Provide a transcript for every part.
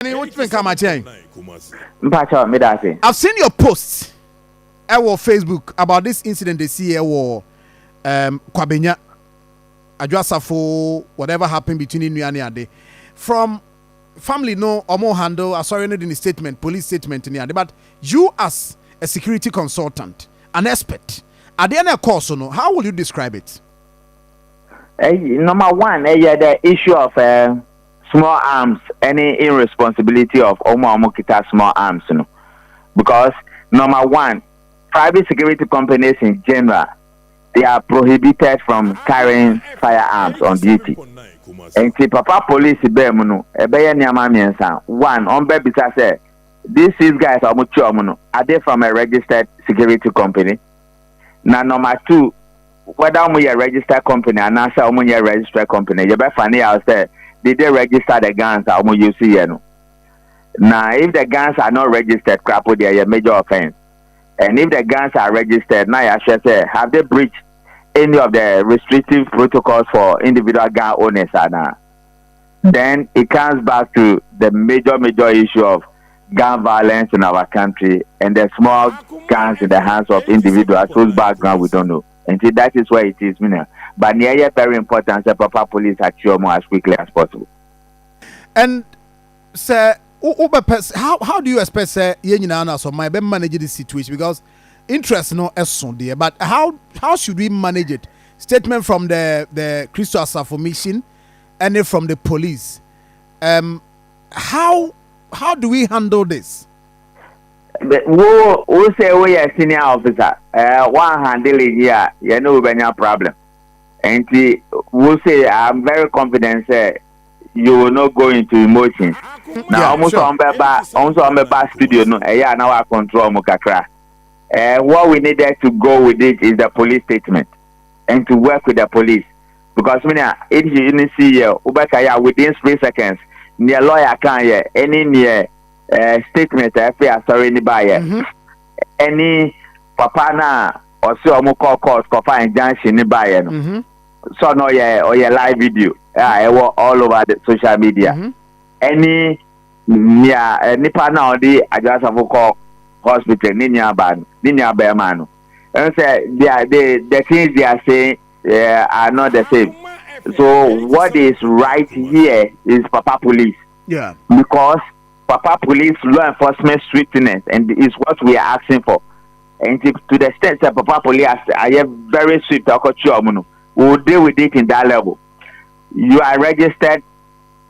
What you think, I've seen your posts on Facebook about this incident they see here Kwabenya Adwoa Sarfo, whatever happened between Inuane and from family no omo handle sorry in the statement, police statement in the but you as a security consultant, an expert, at the end of course, no, how will you describe it? Number one, the issue of small arms, any irresponsibility of Omo Kita small arms, you know. Because number one, private security companies in general, they are prohibited from carrying firearms on duty. And the Papa police one on baby say these guys are they from a registered security company? Now number two, whether we a registered company and answer we a registered company, you better find out say did they register the guns or you see no. Now if the guns are not registered, crap would be a major offense. And if the guns are registered, now I should say have they breached any of the restrictive protocols for individual gun owners then it comes back to the major issue of gun violence in our country and the small guns in the hands of individuals whose background we don't know. And see, that is where it is, but near very important the proper police action more as quickly as possible. And sir, how do you expect say so my manage this situation, because interest no so there, but how should we manage it? Statement from the Crystal Sarfo mission and from the police. How do we handle this? We say we are senior officer. One handle it here, you know, we have problem. And we say I'm very confident say you will not go into emotions. Now almost on the back studio no, now I control mukakra. What we needed to go with it is the police statement and to work with the police. Because if you didn't see within 3 seconds, near lawyer can hear any near statement sorry anybody. Any papa na or so call court for fine junction anybody. So no or your live video. All over the social media. Any near nipa na the Adwoa Sarfo call hospital ninya bearmanu. And say the things they are saying are not the same. So what is right here is Papa Police. Yeah. Because Papa Police law enforcement strictness and is what we are asking for. And to the extent that Papa Police are very strict, we will deal with it in that level. You are registered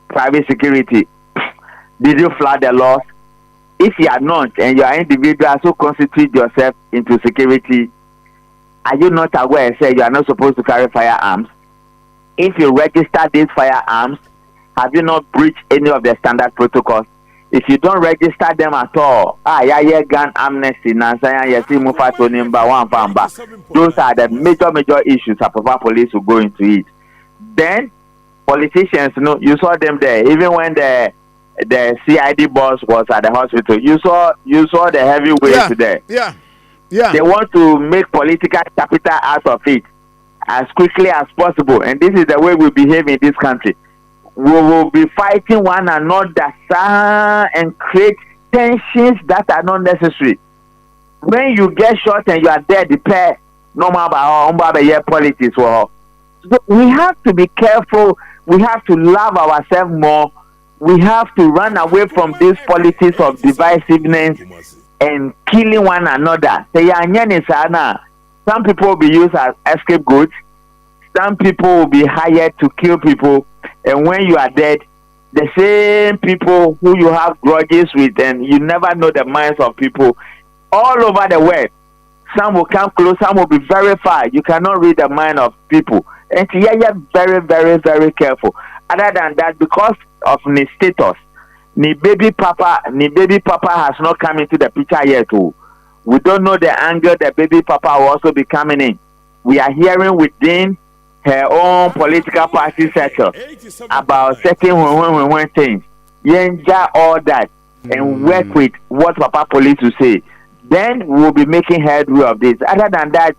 private security. Did you flood the laws? If you are not and you are individuals who constitute yourself into security, are you not aware say you are not supposed to carry firearms? If you register these firearms, have you not breached any of the standard protocols? If you don't register them at all, gun amnesty, those are the major issues that Papa Police will go into it. Then politicians, you saw them there. Even when the CID boss was at the hospital, you saw the heavyweight there. Yeah. They want to make political capital out of it as quickly as possible, and this is the way we behave in this country. We will be fighting one another and create tensions that are not necessary. When you get shot and you are dead, the pair normal about politics. So we have to be careful. We have to love ourselves more. We have to run away from this politics of divisiveness and killing one another. Some people will be used as scapegoats. Some people will be hired to kill people. And when you are dead, the same people who you have grudges with, and you never know the minds of people all over the world. Some will come close, some will be very far. You cannot read the mind of people. And so you're very careful. Other than that, because of the status, the baby papa has not come into the picture yet too. We don't know the angle the baby papa will also be coming in. We are hearing within her own political party circle about certain things. Yenja all that and work with what Papa Police will say. Then we will be making headway of this. Other than that,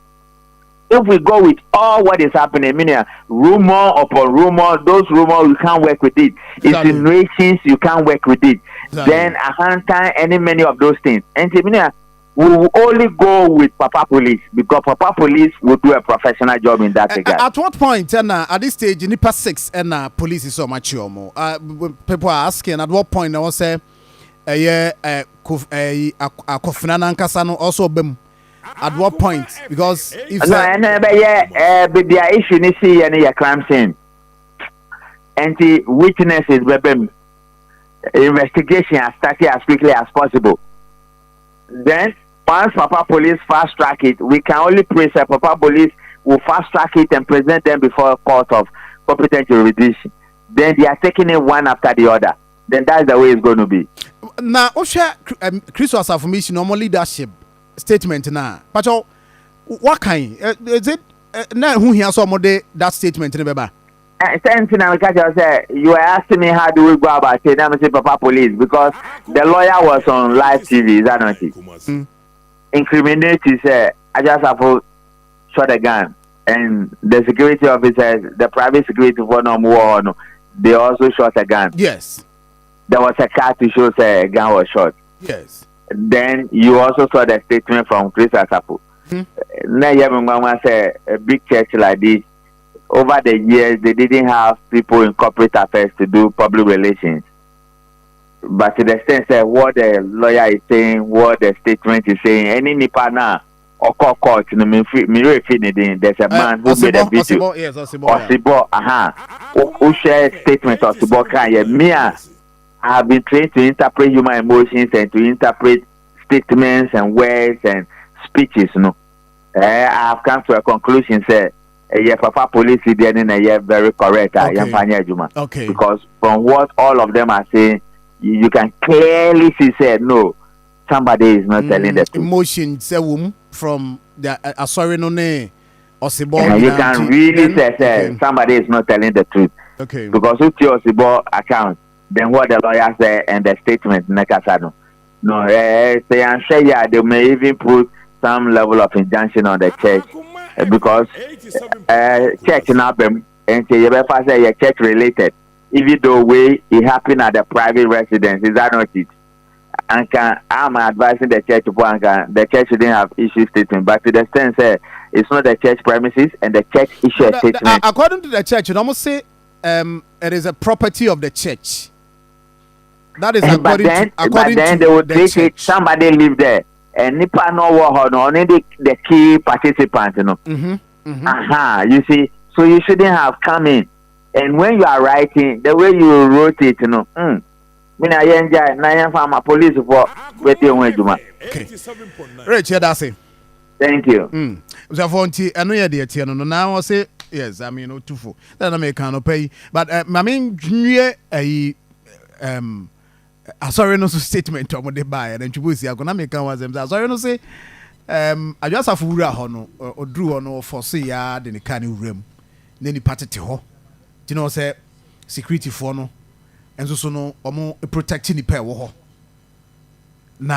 if we go with all what is happening, meaning rumor upon rumor, those rumors you can't work with it. Insinuations you can't work with it. Then a hand time any many of those things. And meaning we will only go with Papa Police because Papa Police will do a professional job in that regard. At what point, and at this stage, in past 6, and police is so much more. People are asking at what point I was say, Kofina Kasano also bem. At what point? Because if no, but their issue is see any crime scene. And the witnesses, investigation has started as quickly as possible. Then, once Papa Police fast track it, we can only praise that Papa Police will fast track it and present them before a court of competent jurisdiction. Then they are taking it one after the other. Then that's the way it's going to be. Now, Chris was affirmation normal leadership statement now. But what kind? Is it now who hears some of that statement in the you are asking me how do we go about it? I'm saying Papa Police because the lawyer was on live TV, is that not it? Incriminate is I just have to shot a gun, and the security officers, the private security for no, they also shot a gun. Yes, there was a car to show a gun was shot. Yes. Then you also saw the statement from Chris Asapo. Now you have a big church like this. Over the years, they didn't have people in corporate affairs to do public relations. But to the extent that what the lawyer is saying, what the statement is saying, any nipa na or court, there's a man who made a video. Yes, Osibo, who shared statement Osibo Kanye. Me, I have been trained to interpret human emotions and to interpret statements and words and speeches. No, I have come to a conclusion. Say, Papa Police is very correct. Okay. Because from what all of them are saying, you can clearly see. Say no, somebody is not telling the truth. Emotion, say from the sorry no name. Osibo, you can really say somebody is not telling the truth. Okay. Because who your Osibo account? Then what the lawyer said and the statement Nekasano. No, say I'm sure they may even put some level of injunction on the church because church in Abem and say you church related. Even though it happened at the private residence, is that not it? And I'm advising the church the church shouldn't have issue statement, but to the extent it's not the church premises and the church issue a statement. According to the church, you almost say it is a property of the church. That is according to they would the take church. it. Somebody live there, and nipa no war no only the key participant, you know. You see, so you shouldn't have come in. And when you are writing, the way you wrote it, you know. Mina yenja na yan from police for weti onwe. Okay. Rich, that's it. Thank you. So for anu ye de tie no now say yes, I mean no tufo. That na me can no pay. But my main nwie sorry no statement omo de buy and twibusi agona me kan was them sorry no say adwasa fo wura ho no odru ho no for say ya de ne kan wuram na ni patete ho you know say security for no enso so no omo protect ni pe wo ho na